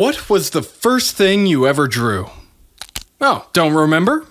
What was the first thing you ever drew? Oh, don't remember?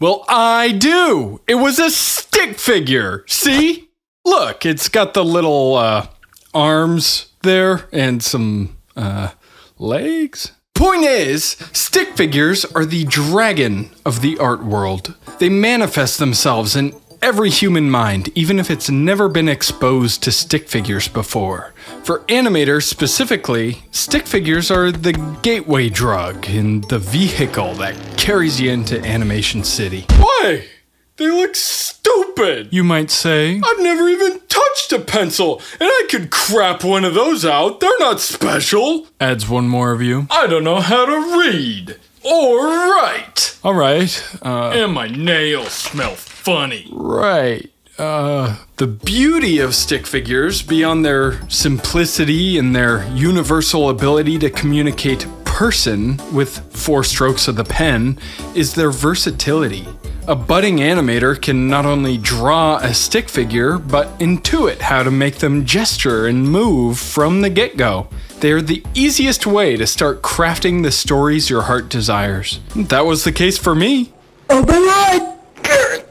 Well, I do! It was a stick figure! See? Look, it's got the little, arms there and some, legs? Point is, stick figures are the dragon of the art world. They manifest themselves in every human mind, even if it's never been exposed to stick figures before. For animators specifically, stick figures are the gateway drug and the vehicle that carries you into Animation City. Why? They look stupid, you might say. I've never even touched a pencil, and I could crap one of those out. They're not special. Adds one more of you. I don't know how to read or write. All right. And my nails smell funny. Right. The beauty of stick figures, beyond their simplicity and their universal ability to communicate person with 4 strokes of the pen, is their versatility. A budding animator can not only draw a stick figure, but intuit how to make them gesture and move from the get-go. They are the easiest way to start crafting the stories your heart desires. That was the case for me. Oh my God!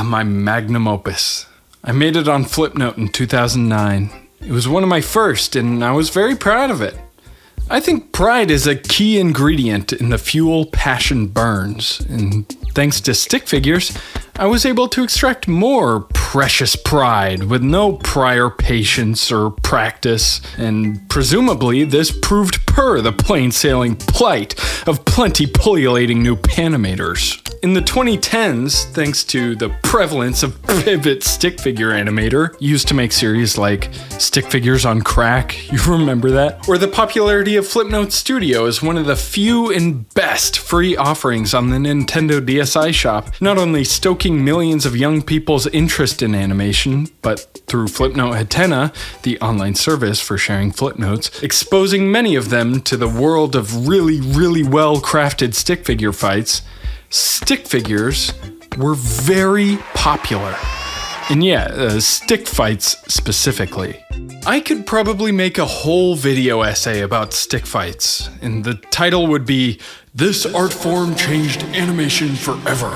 My magnum opus. I made it on Flipnote in 2009. It was one of my first, and I was very proud of it. I think pride is a key ingredient in the fuel passion burns, and thanks to stick figures, I was able to extract more precious pride with no prior patience or practice, and presumably this proved per the plain sailing plight of plenty pullulating new panimators. In the 2010s, thanks to the prevalence of Pivot stick figure animator, used to make series like Stick Figures on Crack, you remember that? Or the popularity of Flipnote Studio as one of the few and best free offerings on the Nintendo DSi shop, not only stoking millions of young people's interest in animation, but through Flipnote Hatena, the online service for sharing Flipnotes, exposing many of them to the world of really well-crafted stick figure fights. Stick figures were very popular. And yeah, stick fights specifically. I could probably make a whole video essay about stick fights, and the title would be, "This art form changed animation forever,"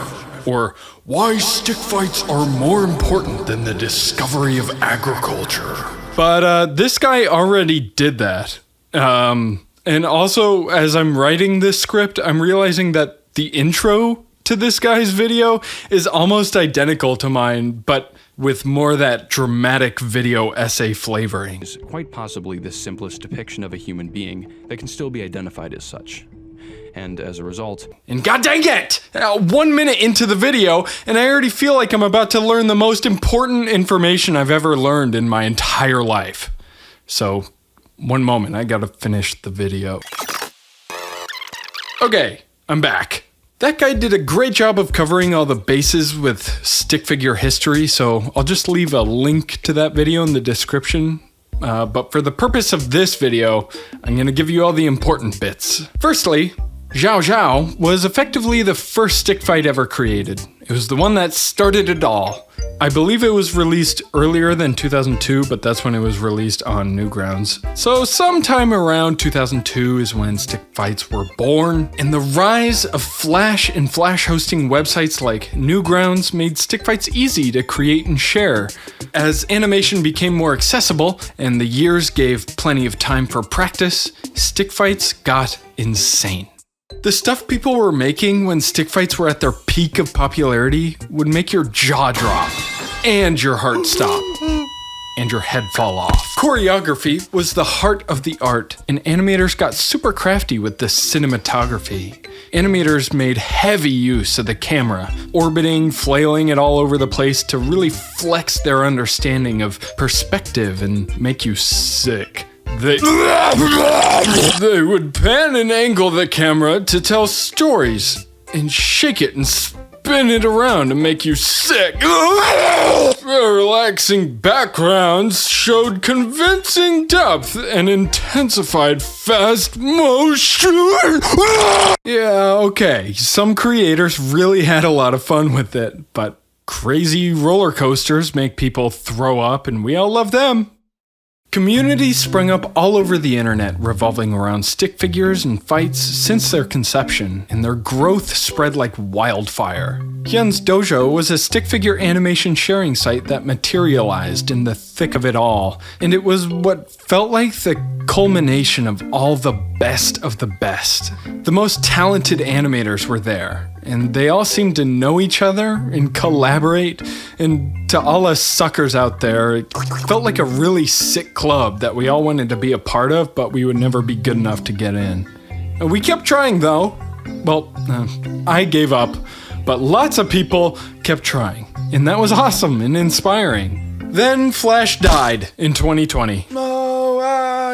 or "Why stick fights are more important than the discovery of agriculture." But this guy already did that. And also, as I'm writing this script, I'm realizing that the intro to this guy's video is almost identical to mine, but with more that dramatic video essay flavoring. Is quite possibly the simplest depiction of a human being that can still be identified as such. And as a result... And god dang it! 1 minute into the video, and I already feel like I'm about to learn the most important information I've ever learned in my entire life. So, one moment, I gotta finish the video. Okay, I'm back. That guy did a great job of covering all the bases with stick figure history, so I'll just leave a link to that video in the description. But for the purpose of this video, I'm gonna give you all the important bits. Firstly, Zhao Zhao was effectively the first stick fight ever created. It was the one that started it all. I believe it was released earlier than 2002, but that's when it was released on Newgrounds. So sometime around 2002 is when stick fights were born, and the rise of Flash and Flash hosting websites like Newgrounds made stick fights easy to create and share. As animation became more accessible and the years gave plenty of time for practice, stick fights got insane. The stuff people were making when stick fights were at their peak of popularity would make your jaw drop, and your heart stop, and your head fall off. Choreography was the heart of the art, and animators got super crafty with the cinematography. Animators made heavy use of the camera, orbiting, flailing it all over the place to really flex their understanding of perspective and make you sick. They would pan and angle the camera to tell stories, and shake it and spin it around to make you sick. Their relaxing backgrounds showed convincing depth and intensified fast motion. Yeah, okay, some creators really had a lot of fun with it, but crazy roller coasters make people throw up, and we all love them. Communities sprung up all over the internet revolving around stick figures and fights since their conception, and their growth spread like wildfire. Hyun's Dojo was a stick figure animation sharing site that materialized in the thick of it all, and it was what felt like the culmination of all the best of the best. The most talented animators were there, and they all seemed to know each other and collaborate, and to all us suckers out there, it felt like a really sick club that we all wanted to be a part of, but we would never be good enough to get in. And we kept trying though. Well, I gave up, but lots of people kept trying, and that was awesome and inspiring. Then Flash died in 2020. No.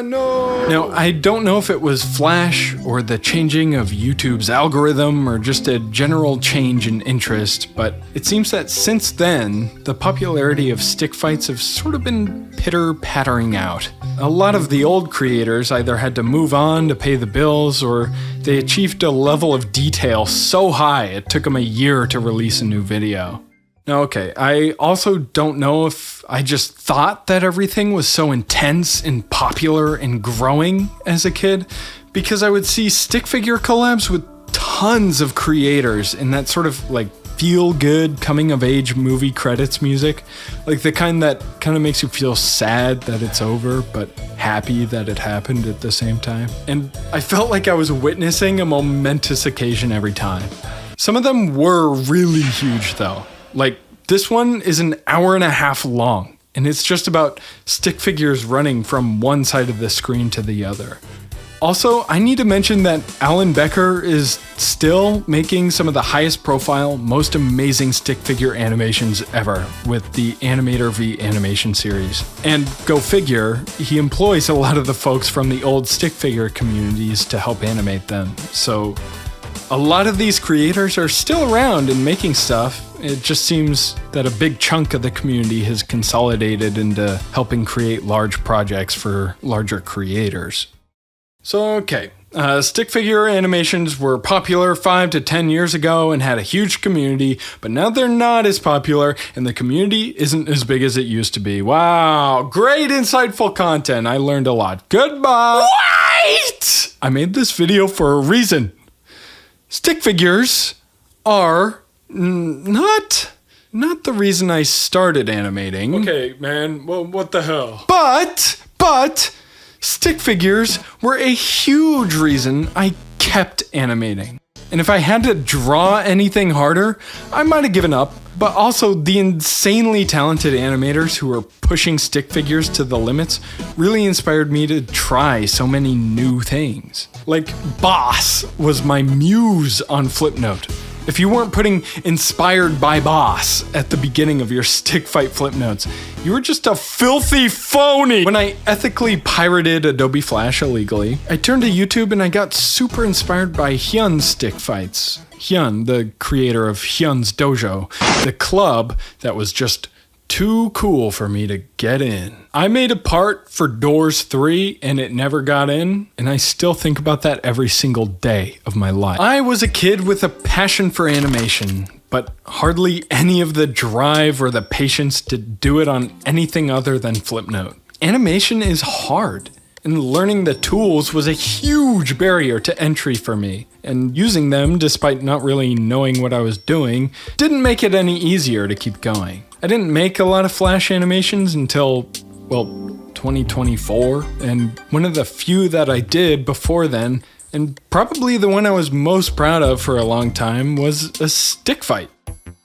Now, I don't know if it was Flash or the changing of YouTube's algorithm or just a general change in interest, but it seems that since then, the popularity of stick fights have sort of been pitter-pattering out. A lot of the old creators either had to move on to pay the bills, or they achieved a level of detail so high it took them a year to release a new video. Now, okay, I also don't know if I just thought that everything was so intense and popular and growing as a kid, because I would see stick figure collabs with tons of creators in that sort of like feel-good coming-of-age movie credits music, like the kind that kind of makes you feel sad that it's over, but happy that it happened at the same time. And I felt like I was witnessing a momentous occasion every time. Some of them were really huge though. Like, this one is an hour and a half long, and it's just about stick figures running from one side of the screen to the other. Also, I need to mention that Alan Becker is still making some of the highest profile, most amazing stick figure animations ever with the Animator V animation series. And go figure, he employs a lot of the folks from the old stick figure communities to help animate them. So a lot of these creators are still around and making stuff. It just seems that a big chunk of the community has consolidated into helping create large projects for larger creators. So, okay, stick figure animations were popular 5 to 10 years ago and had a huge community, but now they're not as popular and the community isn't as big as it used to be. Wow, great insightful content. I learned a lot. Goodbye. Wait! I made this video for a reason. Stick figures are not the reason I started animating. Okay, man, well, what the hell? But stick figures were a huge reason I kept animating. And if I had to draw anything harder, I might have given up. But also, the insanely talented animators who are pushing stick figures to the limits really inspired me to try so many new things. Like, Boss was my muse on Flipnote. If you weren't putting inspired by Boss at the beginning of your stick fight flip notes, you were just a filthy phony. When I ethically pirated Adobe Flash illegally, I turned to YouTube and I got super inspired by Hyun's stick fights. Hyun, the creator of Hyun's Dojo, the club that was just too cool for me to get in. I made a part for Doors 3 and it never got in, and I still think about that every single day of my life. I was a kid with a passion for animation, but hardly any of the drive or the patience to do it on anything other than Flipnote. Animation is hard, and learning the tools was a huge barrier to entry for me, and using them, despite not really knowing what I was doing, didn't make it any easier to keep going. I didn't make a lot of Flash animations until, well, 2024, and one of the few that I did before then, and probably the one I was most proud of for a long time, was a stick fight.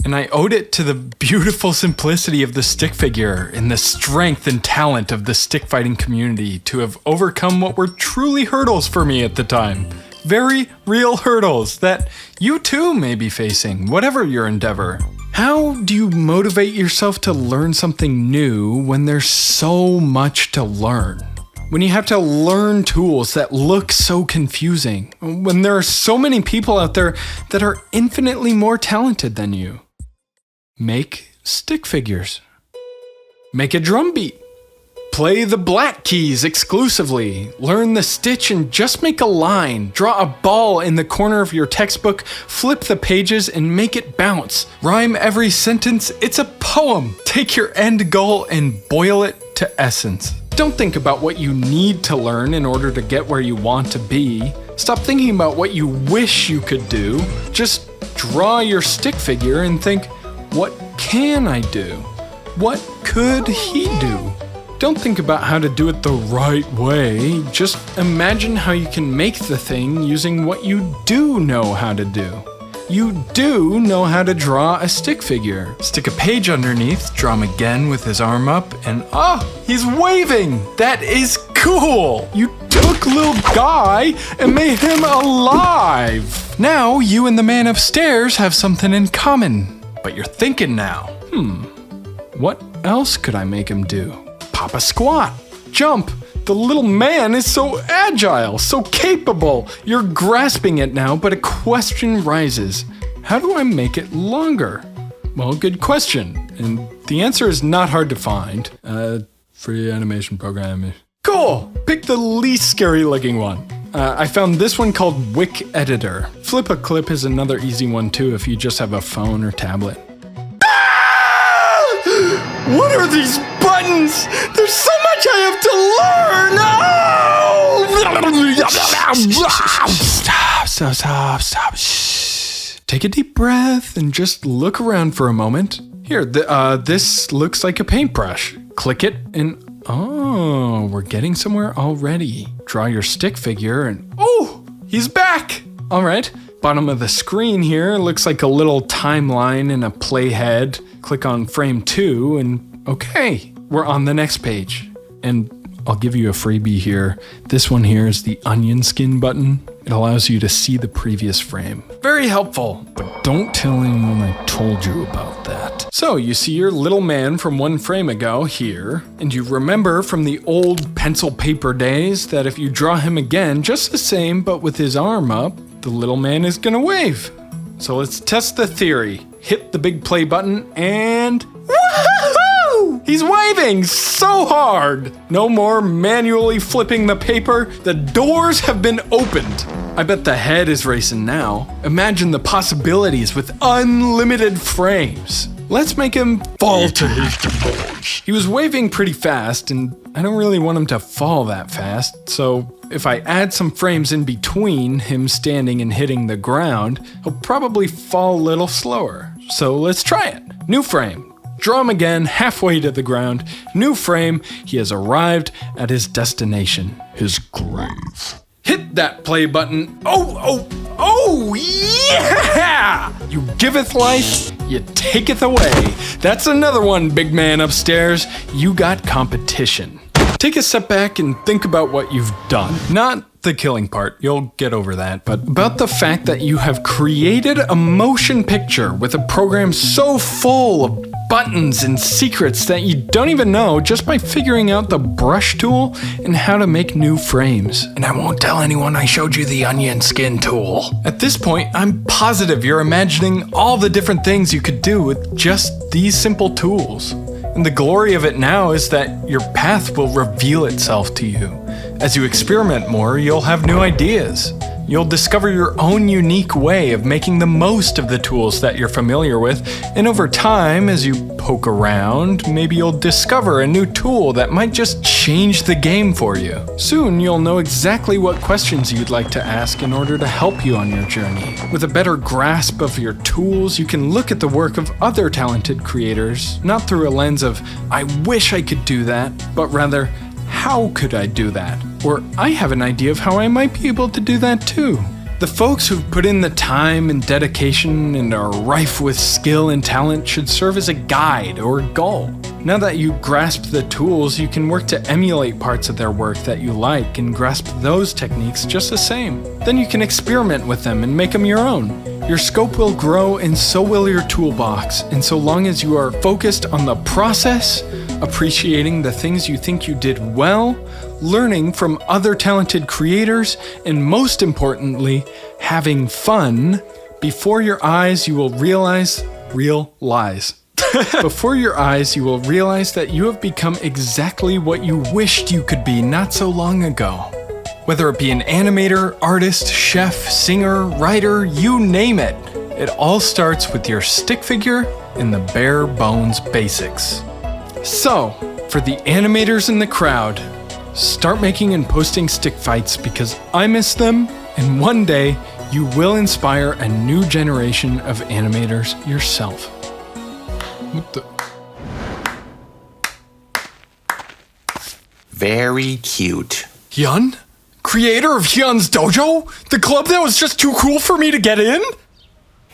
And I owed it to the beautiful simplicity of the stick figure and the strength and talent of the stick fighting community to have overcome what were truly hurdles for me at the time. Very real hurdles that you too may be facing, whatever your endeavor. How do you motivate yourself to learn something new when there's so much to learn? When you have to learn tools that look so confusing? When there are so many people out there that are infinitely more talented than you? Make stick figures. Make a drum beat. Play the black keys exclusively. Learn the stitch and just make a line. Draw a ball in the corner of your textbook, flip the pages and make it bounce. Rhyme every sentence, it's a poem. Take your end goal and boil it to essence. Don't think about what you need to learn in order to get where you want to be. Stop thinking about what you wish you could do. Just draw your stick figure and think, what can I do? What could he do? Don't think about how to do it the right way. Just imagine how you can make the thing using what you do know how to do. You do know how to draw a stick figure. Stick a page underneath, draw him again with his arm up, and he's waving! That is cool! You took little guy and made him alive! Now you and the man upstairs have something in common. But you're thinking now, what else could I make him do? Pop a squat, jump. The little man is so agile, so capable. You're grasping it now, but a question rises. How do I make it longer? Well, good question. And the answer is not hard to find. Free animation program. Cool! Pick the least scary looking one. I found this one called Wick Editor. Flip a Clip is another easy one too if you just have a phone or tablet. What are these buttons? There's so much I have to learn! Stop. Shh. Take a deep breath and just look around for a moment. Here, this looks like a paintbrush. Click it and we're getting somewhere already. Draw your stick figure and he's back! All right, bottom of the screen here looks like a little timeline and a playhead. Click on frame 2 and okay, we're on the next page. And I'll give you a freebie here. This one here is the onion skin button. It allows you to see the previous frame. Very helpful, but don't tell anyone I told you about that. So you see your little man from one frame ago here, and you remember from the old pencil paper days that if you draw him again, just the same, but with his arm up, the little man is gonna wave. So let's test the theory. Hit the big play button and woohoo! He's waving so hard. No more manually flipping the paper. The doors have been opened. I bet the head is racing now. Imagine the possibilities with unlimited frames. Let's make him fall to his demise. He was waving pretty fast, and I don't really want him to fall that fast, so if I add some frames in between him standing and hitting the ground, he'll probably fall a little slower. So let's try it. New frame. Draw him again, halfway to the ground. New frame. He has arrived at his destination. His grave. Hit that play button. Oh, yeah! You giveth life, you taketh away. That's another one, big man upstairs. You got competition. Take a step back and think about what you've done. Not the killing part, you'll get over that, but about the fact that you have created a motion picture with a program so full of buttons and secrets that you don't even know just by figuring out the brush tool and how to make new frames. And I won't tell anyone I showed you the onion skin tool. At this point, I'm positive you're imagining all the different things you could do with just these simple tools. And the glory of it now is that your path will reveal itself to you. As you experiment more, you'll have new ideas. You'll discover your own unique way of making the most of the tools that you're familiar with, and over time, as you poke around, maybe you'll discover a new tool that might just change the game for you. Soon, you'll know exactly what questions you'd like to ask in order to help you on your journey. With a better grasp of your tools, you can look at the work of other talented creators, not through a lens of, I wish I could do that, but rather, how could I do that? Or I have an idea of how I might be able to do that too. The folks who've put in the time and dedication and are rife with skill and talent should serve as a guide or a goal. Now that you grasp the tools, you can work to emulate parts of their work that you like and grasp those techniques just the same. Then you can experiment with them and make them your own. Your scope will grow and so will your toolbox. And so long as you are focused on the process, appreciating the things you think you did well, learning from other talented creators, and most importantly, having fun, before your eyes you will realize Before your eyes you will realize that you have become exactly what you wished you could be not so long ago. Whether it be an animator, artist, chef, singer, writer, you name it. It all starts with your stick figure and the bare bones basics. So, for the animators in the crowd. Start making and posting stick fights because I miss them, and one day you will inspire a new generation of animators yourself. What the? Very cute. Hyun? Creator of Hyun's dojo? The club that was just too cool for me to get in?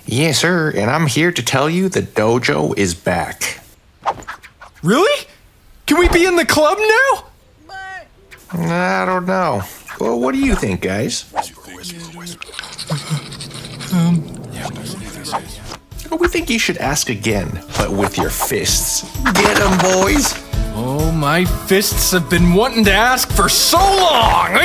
Yes, sir, and I'm here to tell you the dojo is back. Really? Can we be in the club now? I don't know. Well, what do you think, guys? We think you should ask again, but with your fists. Get 'em, boys! Oh, my fists have been wanting to ask for so long!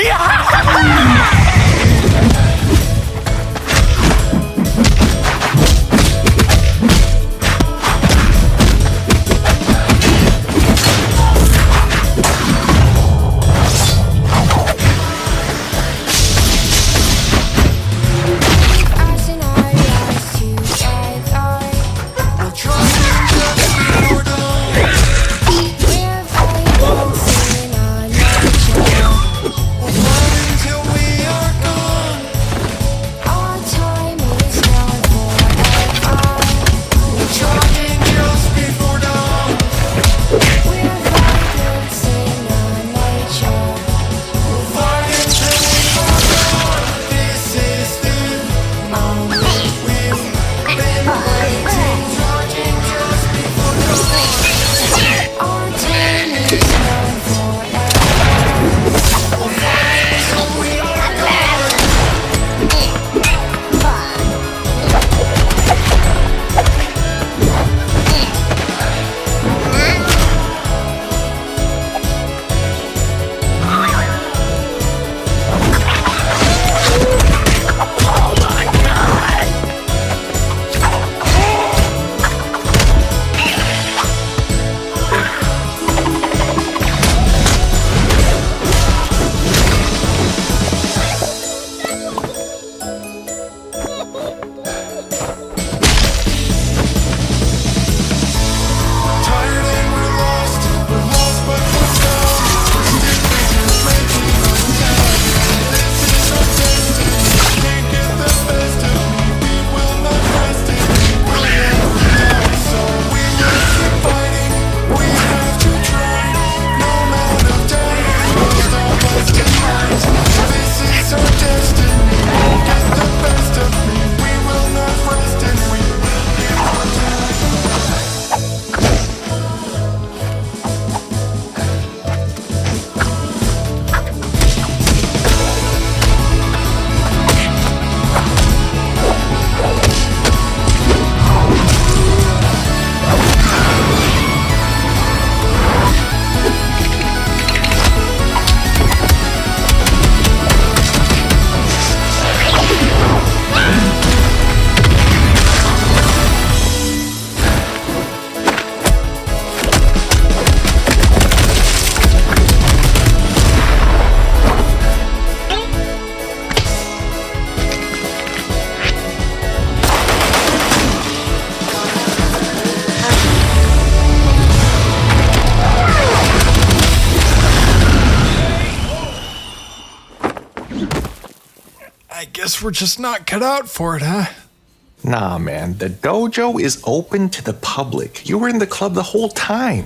I guess we're just not cut out for it, huh? Nah, man, the dojo is open to the public. You were in the club the whole time.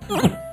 What?